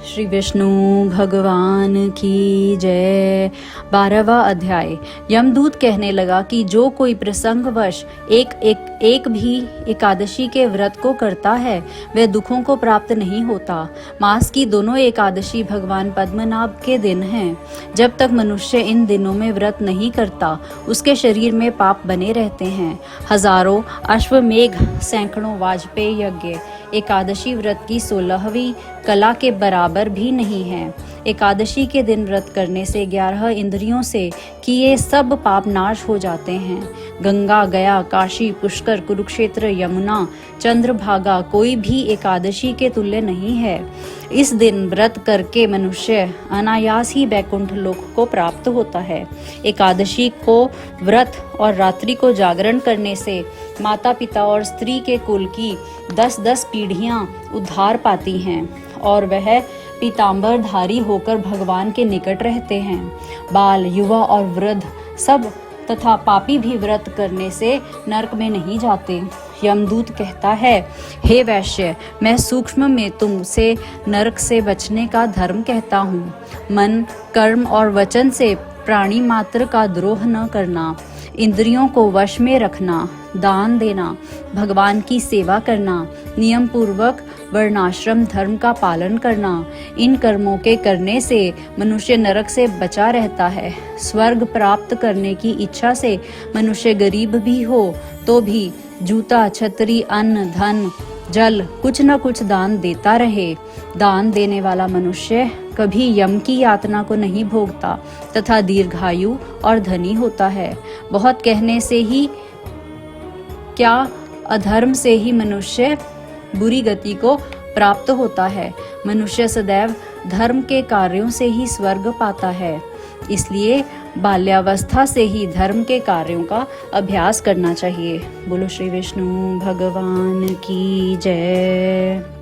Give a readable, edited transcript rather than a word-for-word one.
श्री विष्णु भगवान की जय। 12वां अध्याय। यमदूत कहने लगा कि जो कोई प्रसंगवश एक भी एकादशी के व्रत को करता है वह दुखों को प्राप्त नहीं होता। मास की दोनों एकादशी भगवान पद्मनाभ के दिन हैं। जब तक मनुष्य इन दिनों में व्रत नहीं करता उसके शरीर में पाप बने रहते हैं। हजारों अश्वमेघ सैकड़ों वाजपेयी यज्ञ एकादशी व्रत की 16वीं कला के बराबर भी नहीं है। एकादशी के दिन व्रत करने से 11 इंद्रियों से किए सब पाप नाश हो जाते हैं। गंगा, गया, काशी, पुष्कर, कुरुक्षेत्र, यमुना, चंद्रभागा कोई भी एकादशी के तुल्य नहीं है। इस दिन व्रत करके मनुष्य अनायास ही बैकुंठ लोक को प्राप्त होता है। एकादशी को व्रत और रात्रि को जागरण करने से माता पिता और स्त्री के कुल की 10-10 पीढ़ियां उद्धार पाती हैं और वह पीतांबरधारी होकर भगवान के निकट रहते हैं। बाल, युवा और वृद्ध सब तथा पापी भी व्रत करने से नरक में नहीं जाते। यमदूत कहता है, हे वैश्य, मैं सूक्ष्म में तुमसे नरक से बचने का धर्म कहता हूँ। मन, कर्म और वचन से प्राणी मात्र का द्रोह न करना, इंद्रियों को वश में रखना, दान देना, भगवान की सेवा करना, नियम पूर्वक वर्णाश्रम धर्म का पालन करना, इन कर्मों के करने से मनुष्य नरक से बचा रहता है। स्वर्ग प्राप्त करने की इच्छा से मनुष्य गरीब भी हो तो भी जूता, छतरी, अन्न, धन, जल कुछ न कुछ दान देता रहे। दान देने वाला मनुष्य कभी यम की यातना को नहीं भोगता तथा दीर्घायु और धनी होता है। बहुत कहने से ही क्या अधर्म से ही मनुष्य बुरी गति को प्राप्त होता है। मनुष्य सदैव धर्म के कार्यों से ही स्वर्ग पाता है। इसलिए बाल्यावस्था से ही धर्म के कार्यों का अभ्यास करना चाहिए। बोलो श्री विष्णु भगवान की जय।